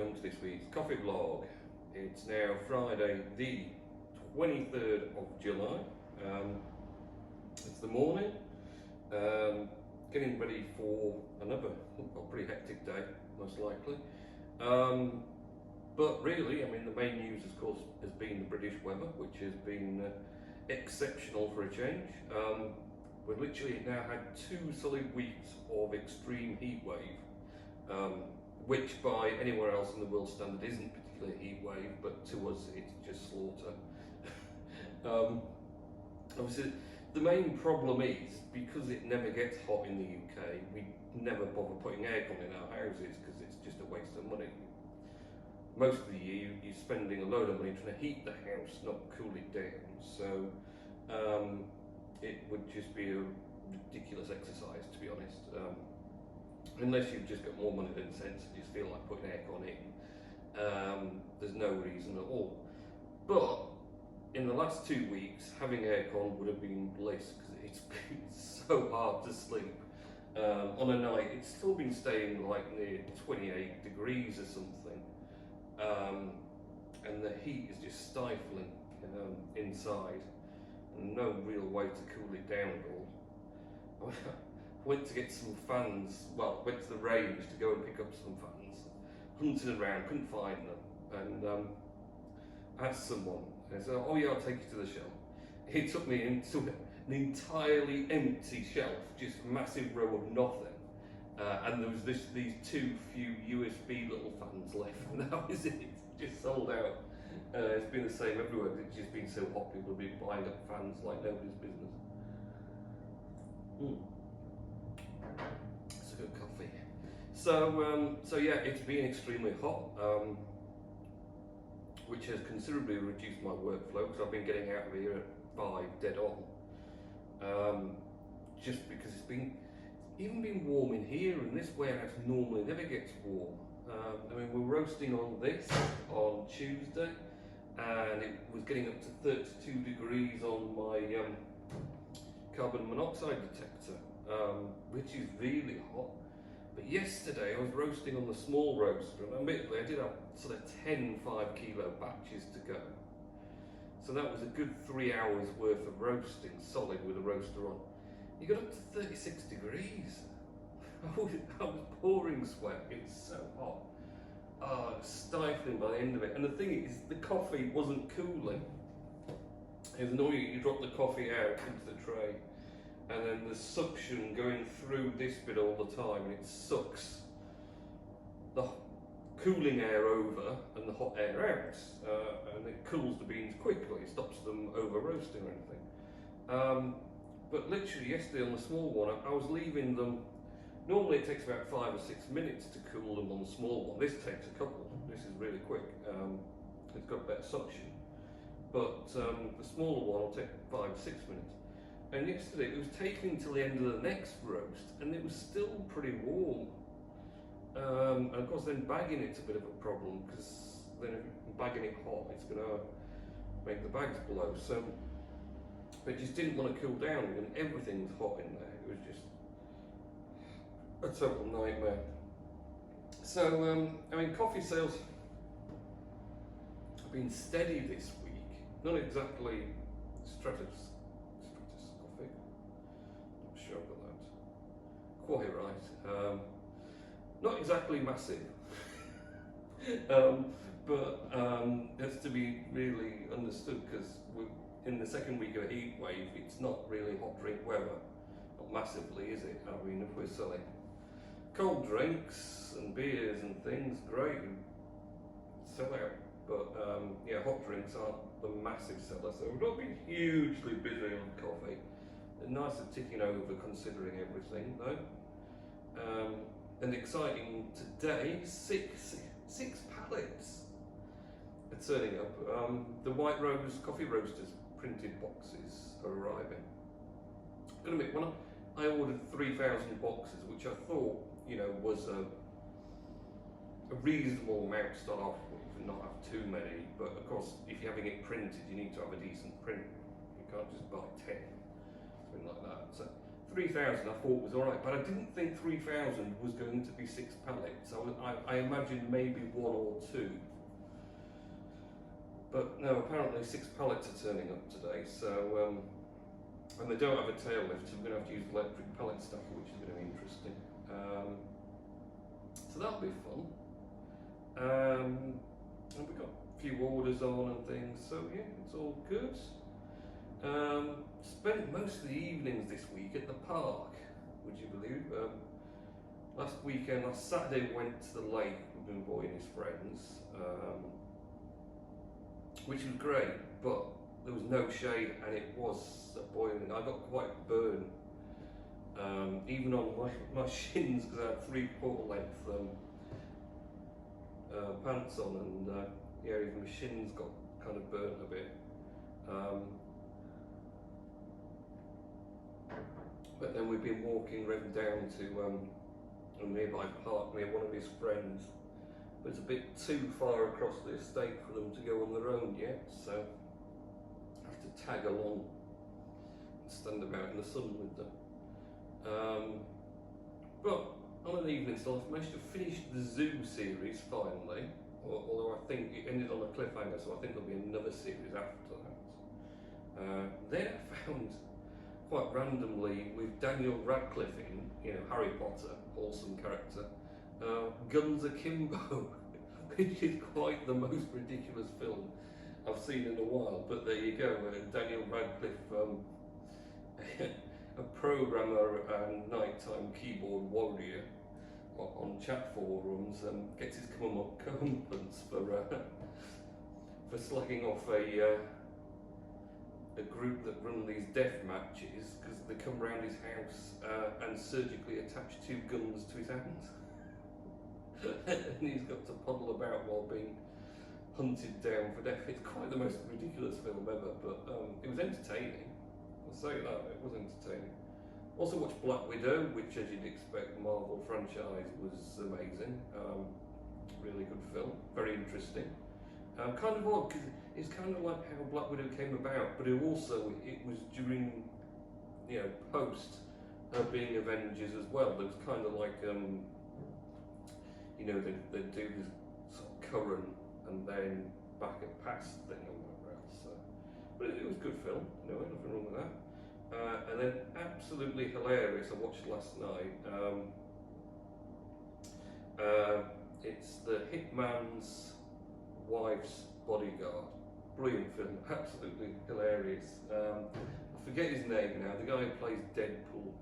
welcome to this week's coffee vlog. It's now Friday the 23rd of July. It's the morning, getting ready for another pretty hectic day, most likely. But really, I mean, the main news, of course, has been the British weather, which has been exceptional for a change. We've literally now had 2 solid weeks of extreme heat wave, which by anywhere else in the world standard isn't particularly a heat wave, but to us it's just slaughter. Obviously, the main problem is, because it never gets hot in the UK, we never bother putting aircon in our houses because it's just a waste of money. Most of the year you're spending a load of money trying to heat the house, not cool it down. So it would just be a ridiculous exercise, to be honest. Unless you've just got more money than sense and just feel like putting aircon in, there's no reason at all. But in the last 2 weeks, having aircon would have been bliss because it's been so hard to sleep. On a night, it's still been staying like near 28 degrees or something, and the heat is just stifling inside, and no real way to cool it down at all. Went to get some fans, well, went to the range to go and pick up some fans, hunted around, couldn't find them, and asked someone, and said, oh yeah, I'll take you to the shelf. He took me into an entirely empty shelf, just a massive row of nothing, and there was these few USB little fans left, and that was it, just sold out. It's been the same everywhere, it's just been so hot, people have been buying up fans like nobody's business. It's a good coffee. So yeah, it's been extremely hot, which has considerably reduced my workflow because I've been getting out of here at 5 dead on. Just because it's even been warm in here, and this warehouse normally never gets warm. I mean, we're roasting on this on Tuesday, and it was getting up to 32 degrees on my carbon monoxide detector, which is really hot. But yesterday I was roasting on the small roaster, and admittedly I did have sort of 10 5-kilo batches to go. So that was a good 3 hours worth of roasting solid with a roaster on. You got up to 36 degrees. I was pouring sweat, it's so hot. Oh, it was stifling by the end of it. And the thing is, the coffee wasn't cooling. It was annoying, you drop the coffee out into the tray, and then the suction going through this bit all the time, and it sucks the cooling air over and the hot air out, and it cools the beans quickly, it stops them over roasting or anything. But literally yesterday on the small one, I was leaving them. Normally it takes about 5 or 6 minutes to cool them on the small one. This takes a couple. This is really quick. It's got better suction. But the smaller one will take 5 or 6 minutes. And yesterday it was taking until the end of the next roast, and it was still pretty warm. And of course then bagging it's a bit of a problem, because then if you're bagging it hot, it's going to make the bags blow. So, but it just didn't want to cool down, and everything's hot in there. It was just a total nightmare. So, I mean, coffee sales have been steady this week. Not exactly stratus coffee. Not sure I've got that quite right. Not exactly massive, but that's to be really understood, because in the second week of a heat wave, it's not really hot drink weather. Not massively, is it? I mean, if we're selling cold drinks and beers and things, great, sell out. But yeah, hot drinks aren't the massive seller, so we've not been hugely busy on coffee. They're nice and ticking over considering everything, though. And exciting today, six pallets are turning up. The White Rose Coffee Roasters printed boxes are arriving. Gonna admit, when I ordered 3,000 boxes, which I thought, you know, was a reasonable amount to start off with, and not have too many. But of course, if you're having it printed, you need to have a decent print. You can't just buy 10, something like that. So 3,000 I thought was alright, but I didn't think 3,000 was going to be 6 pallets. I imagined maybe 1 or 2. But no, apparently 6 pallets are turning up today, so, and they don't have a tail lift, so we're going to have to use electric pallet stacker, which is going to be interesting. So that'll be fun. And we've got a few orders on and things, so yeah, it's all good. Spent most of the evenings this week at the park, would you believe? Last Saturday, went to the lake with my boy and his friends, which was great, but there was no shade and it was boiling. I got quite burned, even on my shins, because I had 3/4 length pants on, and yeah, even my shins got kind of burnt a bit. But then we've been walking down to a nearby park near one of his friends, but it's a bit too far across the estate for them to go on their own yet, so I have to tag along and stand about in the sun with them. But on an evening still, I've managed to finish the zoo series finally, although I think it ended on a cliffhanger, so I think there'll be another series after that. Then I found, quite randomly, with Daniel Radcliffe in, Harry Potter, wholesome character, Guns Akimbo, which is quite the most ridiculous film I've seen in a while, but there you go. Daniel Radcliffe, a programmer and nighttime keyboard warrior on chat forums, gets his comeuppance for slagging off a group that run these death matches because they come round his house and surgically attach 2 guns to his hands. And he's got to puddle about while being hunted down for death. It's quite the most ridiculous film ever, but it was entertaining. I'll say that, it was entertaining. Also watched Black Widow, which, as you'd expect, the Marvel franchise, was amazing. Really good film, very interesting. Kind of odd, because it's kind of like how Black Widow came about, but it was during, post being Avengers as well. There was kind of like, they do this sort of current and then back at past thing and whatever else. So. But it was a good film, nothing wrong with that. And then absolutely hilarious, I watched last night. It's The Hitman's Wife's Bodyguard. Brilliant film, absolutely hilarious. I forget his name now, the guy who plays Deadpool,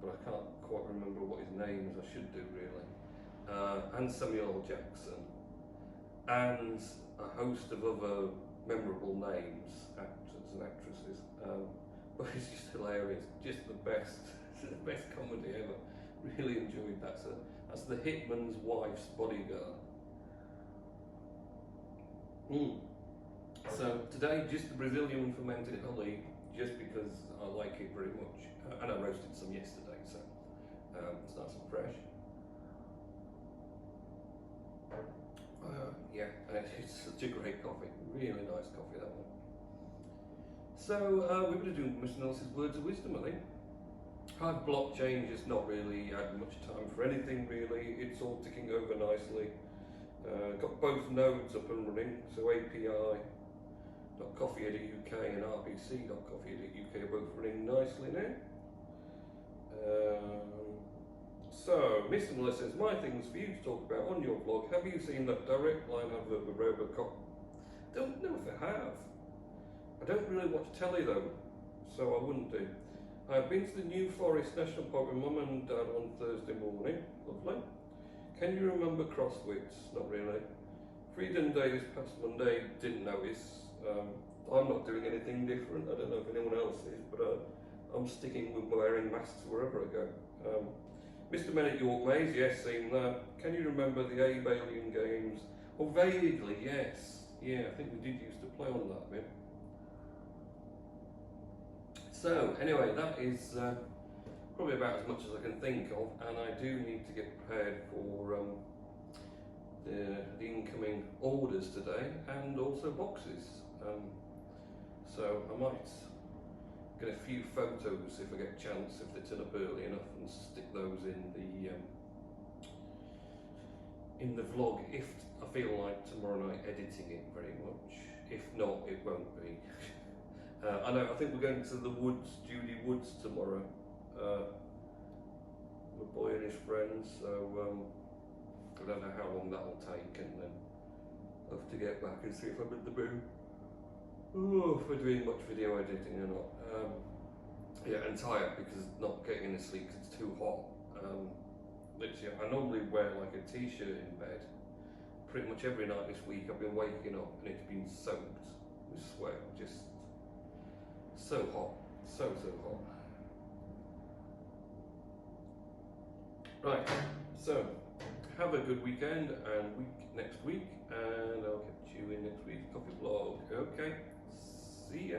but I can't quite remember what his name is, I should do really. And Samuel L. Jackson, and a host of other memorable names, actors and actresses. But it's just hilarious, just the best comedy ever. Really enjoyed that. So that's The Hitman's Wife's Bodyguard. So today, just the Brazilian fermented honey, just because I like it very much. And I roasted some yesterday, so it's nice and fresh. Yeah, it's such a great coffee. Really nice coffee, that one. So we're going to do Mr. Nelson's words of wisdom, I think. Hive blockchain just not really had much time for anything really. It's all ticking over nicely. Got both nodes up and running, so API.coffee.uk and RPC.coffee.uk are both running nicely now. So, Mr. Miller says, my things for you to talk about on your blog. Have you seen that direct line advert with Robocop? Don't know if I have. I don't really watch telly though, so I wouldn't do. I've been to the New Forest National Park with Mum and Dad on Thursday morning. Lovely. Can you remember Crosswits? Not really. Freedom Day this past Monday, didn't notice. I'm not doing anything different. I don't know if anyone else is, but I'm sticking with wearing masks wherever I go. Mr. Men at York Maze, yes, seen that. Can you remember the Abe Alien games? Oh, vaguely, yes. Yeah, I think we did used to play on that bit. So, anyway, that is probably about as much as I can think of, and I do need to get prepared for the incoming orders today, and also boxes. So I might get a few photos if I get a chance, if they turn up early enough, and stick those in the vlog if I feel like tomorrow night editing it very much. If not, it won't be. I think we're going to the woods, Judy Woods tomorrow. My boy and his friends, so I don't know how long that'll take, and then I'll have to get back and see if I'm in the mood. If we're doing much video editing or not. Yeah, and tired because not getting any sleep because it's too hot. Literally, I normally wear like a t-shirt in bed. Pretty much every night this week I've been waking up and it's been soaked with sweat. Just so hot, so hot. Right, so have a good weekend and next week, and I'll catch you in next week's coffee vlog. Okay, see ya.